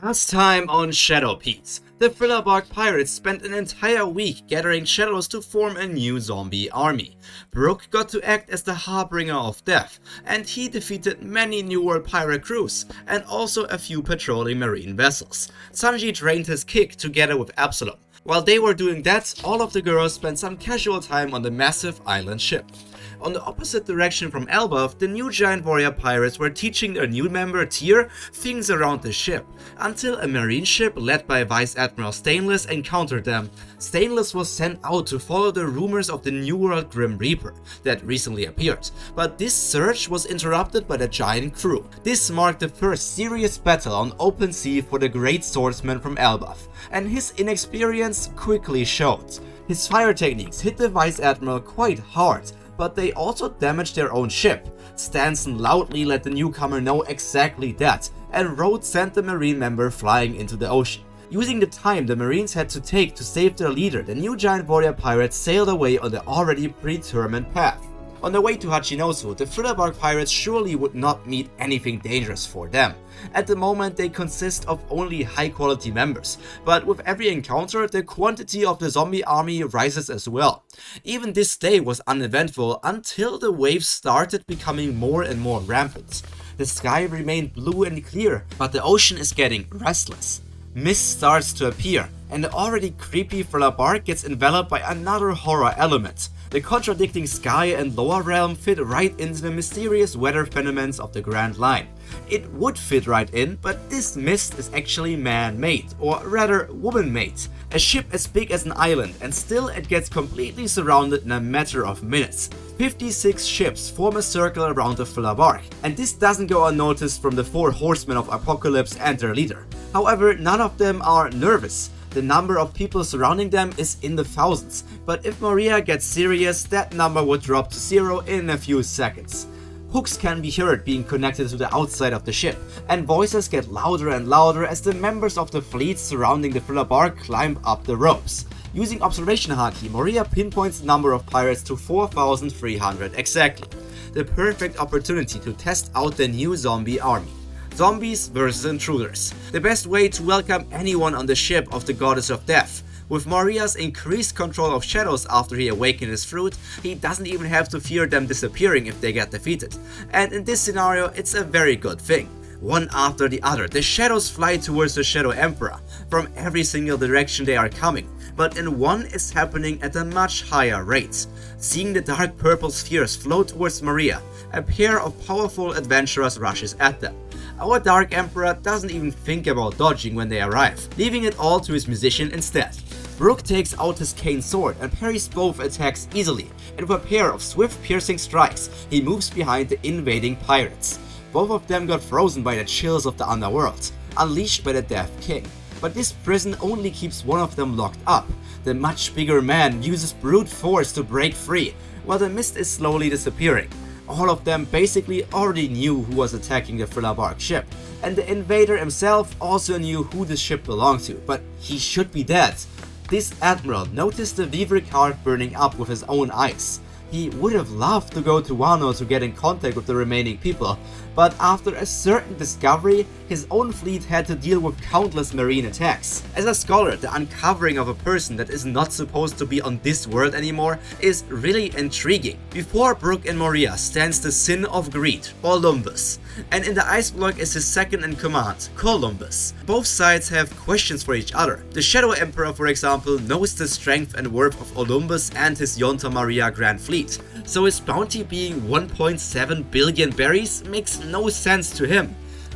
Last time on Shadow Peaks, the Strawhat Pirates spent an entire week gathering shadows to form a new zombie army. Brook got to act as the harbinger of death, and he defeated many New World pirate crews and also a few patrolling marine vessels. Sanji trained his kick together with Absalom. While they were doing that, all of the girls spent some casual time on the massive island ship. On the opposite direction from Elbaf, the new giant warrior pirates were teaching their new member Tyr things around the ship, until a marine ship led by Vice Admiral Stainless encountered them. Stainless was sent out to follow the rumors of the New World Grim Reaper that recently appeared, but this search was interrupted by the giant crew. This marked the first serious battle on open sea for the great swordsman from Elbaf, and his inexperience quickly showed. His fire techniques hit the Vice Admiral quite hard, but they also damaged their own ship. Stanson loudly let the newcomer know exactly that, and Rhodes sent the marine member flying into the ocean. Using the time the marines had to take to save their leader, the new giant warrior pirates sailed away on the already predetermined path. On their way to Hachinosu, the Strawhat Pirates surely would not meet anything dangerous for them. At the moment they consist of only high quality members, but with every encounter the quantity of the zombie army rises as well. Even this day was uneventful until the waves started becoming more and more rampant. The sky remained blue and clear, but the ocean is getting restless. Mist starts to appear, and the already creepy Strawhat gets enveloped by another horror element. The contradicting sky and lower realm fit right into the mysterious weather phenomena of the Grand Line. It would fit right in, but this mist is actually man-made, or rather woman-made. A ship as big as an island, and still it gets completely surrounded in a matter of minutes. 56 ships form a circle around the Strawhat, and this doesn't go unnoticed from the 4 horsemen of Apocalypse and their leader. However, none of them are nervous. The number of people surrounding them is in the thousands, but if Maria gets serious, that number would drop to 0 in a few seconds. Hooks can be heard being connected to the outside of the ship, and voices get louder and louder as the members of the fleet surrounding the Strawhat climb up the ropes. Using observation haki, Maria pinpoints the number of pirates to 4,300 exactly. The perfect opportunity to test out the new zombie army. Zombies versus intruders. The best way to welcome anyone on the ship of the Goddess of Death. With Maria's increased control of shadows after he awakened his fruit, he doesn't even have to fear them disappearing if they get defeated. And in this scenario, it's a very good thing. One after the other, the shadows fly towards the Shadow Emperor. From every single direction they are coming, but in one is happening at a much higher rate. Seeing the dark purple spheres flow towards Maria, a pair of powerful adventurers rushes at them. Our Dark Emperor doesn't even think about dodging when they arrive, leaving it all to his musician instead. Brook takes out his cane sword and parries both attacks easily, and with a pair of swift piercing strikes, he moves behind the invading pirates. Both of them got frozen by the chills of the underworld, unleashed by the Death King. But this prison only keeps one of them locked up. The much bigger man uses brute force to break free, while the mist is slowly disappearing. All of them basically already knew who was attacking the Strawhat ship, and the invader himself also knew who the ship belonged to, but he should be dead. This admiral noticed the Vivre card burning up with his own eyes. He would have loved to go to Wano to get in contact with the remaining people, but after a certain discovery, his own fleet had to deal with countless marine attacks. As a scholar, the uncovering of a person that is not supposed to be on this world anymore is really intriguing. Before Brook and Maria stands the Sin of Greed, or Lumbus, and in the ice block is his second in command, Columbus. Both sides have questions for each other. The Shadow Emperor, for example, knows the strength and worth of Olympus and his Yunta Maria Grand Fleet, so his bounty being 1.7 billion berries makes no sense to him.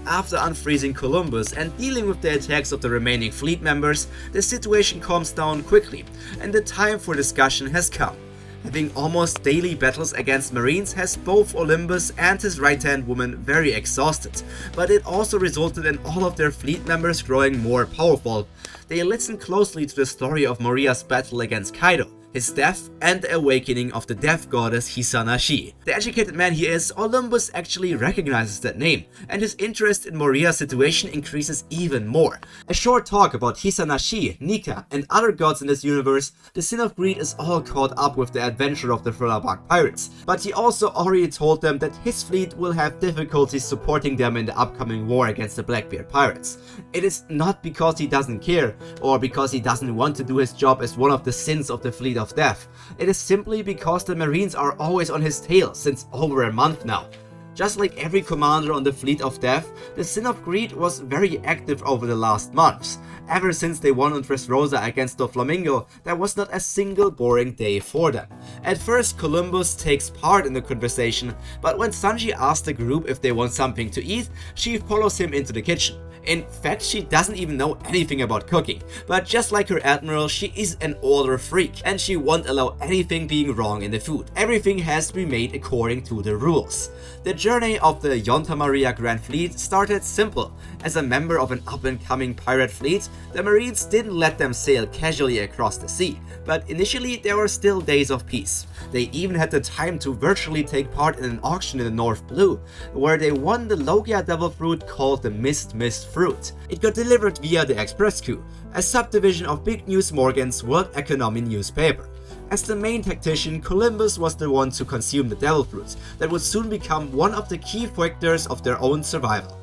After unfreezing Columbus and dealing with the attacks of the remaining fleet members, the situation calms down quickly, and the time for discussion has come. Having almost daily battles against marines has both Olympus and his right-hand woman very exhausted, but it also resulted in all of their fleet members growing more powerful. They listen closely to the story of Maria's battle against Kaido, his death, and the awakening of the death goddess Hisanashi. The educated man he is, Olympus actually recognizes that name, and his interest in Maria's situation increases even more. A short talk about Hisanashi, Nika, and other gods in this universe, the Sin of Greed is all caught up with the adventure of the Thriller Bark Pirates, but he also already told them that his fleet will have difficulties supporting them in the upcoming war against the Blackbeard Pirates. It is not because he doesn't care, or because he doesn't want to do his job as one of the sins of the Fleet of Death. It is simply because the Marines are always on his tail since over a month now. Just like every commander on the Fleet of Death, the Sin of Greed was very active over the last months. Ever since they won on Dressrosa against Doflamingo, there was not a single boring day for them. At first, Columbus takes part in the conversation, but when Sanji asks the group if they want something to eat, she follows him into the kitchen. In fact, she doesn't even know anything about cooking, but just like her admiral, she is an order freak, and she won't allow anything being wrong in the food. Everything has to be made according to the rules. The journey of the Yunta Maria Grand Fleet started simple. As a member of an up-and-coming pirate fleet, the Marines didn't let them sail casually across the sea, but initially there were still days of peace. They even had the time to virtually take part in an auction in the North Blue, where they won the Logia devil fruit called the Mist fruit. It got delivered via the Express Queue, a subdivision of Big News Morgan's World Economy newspaper. As the main tactician, Columbus was the one to consume the devil fruit that would soon become one of the key factors of their own survival.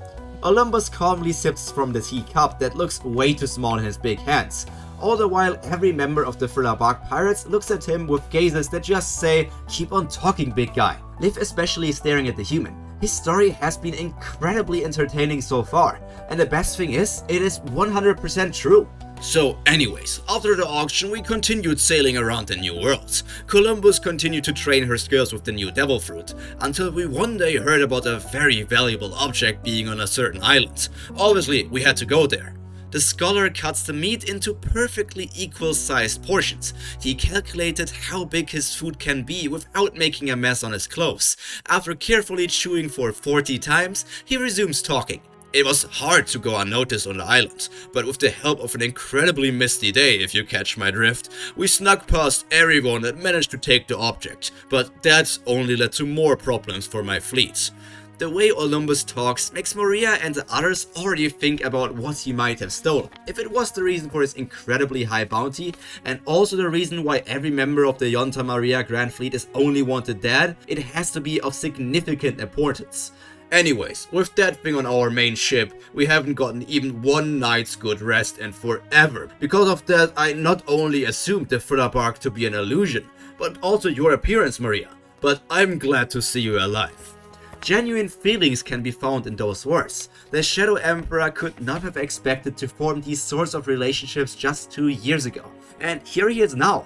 Olympus calmly sips from the teacup that looks way too small in his big hands. All the while, every member of the Thriller Bark Pirates looks at him with gazes that just say, "Keep on talking, big guy." Liv especially staring at the human. His story has been incredibly entertaining so far, and the best thing is, it is 100% true. So anyways, after the auction we continued sailing around the new worlds. Columbus continued to train her skills with the new devil fruit, until we one day heard about a very valuable object being on a certain island. Obviously, we had to go there. The scholar cuts the meat into perfectly equal sized portions. He calculated how big his food can be without making a mess on his clothes. After carefully chewing for 40 times, he resumes talking. It was hard to go unnoticed on the island, but with the help of an incredibly misty day, if you catch my drift, we snuck past everyone that managed to take the object, but that only led to more problems for my fleet. The way Olympus talks makes Maria and the others already think about what he might have stolen. If it was the reason for his incredibly high bounty, and also the reason why every member of the Yunta Maria Grand Fleet is only wanted dead, it has to be of significant importance. Anyways, with that thing on our main ship, we haven't gotten even one night's good rest and forever. Because of that, I not only assumed the Thriller Bark to be an illusion, but also your appearance, Maria. But I'm glad to see you alive. Genuine feelings can be found in those words. The Shadow Emperor could not have expected to form these sorts of relationships just 2 years ago. And here he is now.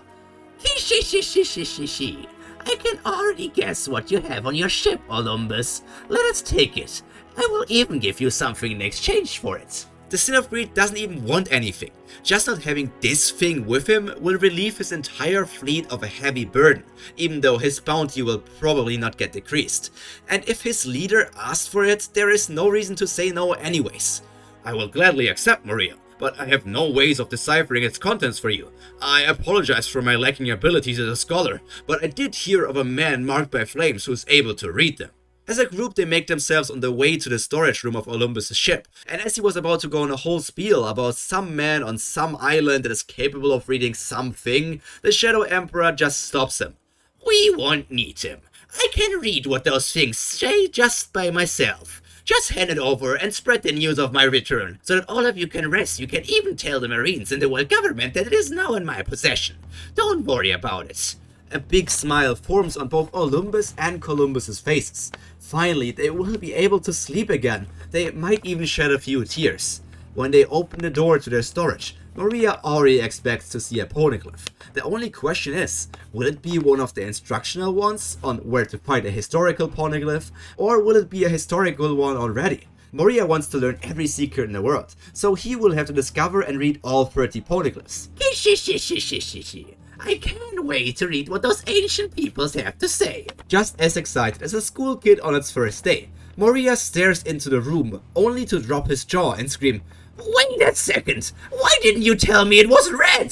I can already guess what you have on your ship, Olympus. Let us take it. I will even give you something in exchange for it. The Sin of Greed doesn't even want anything. Just not having this thing with him will relieve his entire fleet of a heavy burden, even though his bounty will probably not get decreased. And if his leader asks for it, there is no reason to say no anyways. I will gladly accept, Maria, but I have no ways of deciphering its contents for you. I apologize for my lacking abilities as a scholar, but I did hear of a man marked by flames who is able to read them. As a group, they make themselves on the way to the storage room of Olympus' ship, and as he was about to go on a whole spiel about some man on some island that is capable of reading something, the Shadow Emperor just stops him. We won't need him. I can read what those things say just by myself. Just hand it over and spread the news of my return, so that all of you can rest. You can even tell the Marines and the world government that it is now in my possession. Don't worry about it. A big smile forms on both Olympus and Columbus's faces. Finally, they will be able to sleep again. They might even shed a few tears. When they open the door to their storage, Maria already expects to see a poneglyph. The only question is, will it be one of the instructional ones on where to find a historical poneglyph, or will it be a historical one already? Maria wants to learn every secret in the world, so he will have to discover and read all 30 poneglyphs. I can't wait to read what those ancient peoples have to say. Just as excited as a school kid on its first day, Maria stares into the room, only to drop his jaw and scream, "Wait a second! Why didn't you tell me it was red?"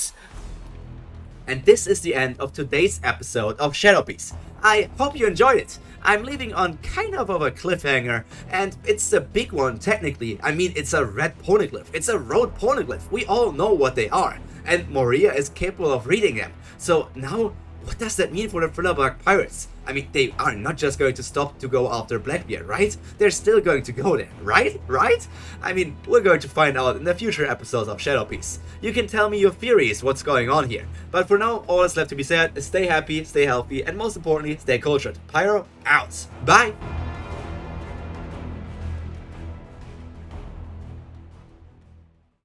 And this is the end of today's episode of Shadow Piece. I hope you enjoyed it. I'm leaving on kind of a cliffhanger, and it's a big one technically. I mean, it's a red poneglyph, it's a road poneglyph, we all know what they are, and Maria is capable of reading them. So now, what does that mean for the Thriller Pirates? I mean, they are not just going to stop to go after Blackbeard, right? They're still going to go there, right? Right? I mean, we're going to find out in the future episodes of Shadow Piece. You can tell me your theories, what's going on here. But for now, all that's left to be said is stay happy, stay healthy, and most importantly, stay cultured. Pyro, out. Bye!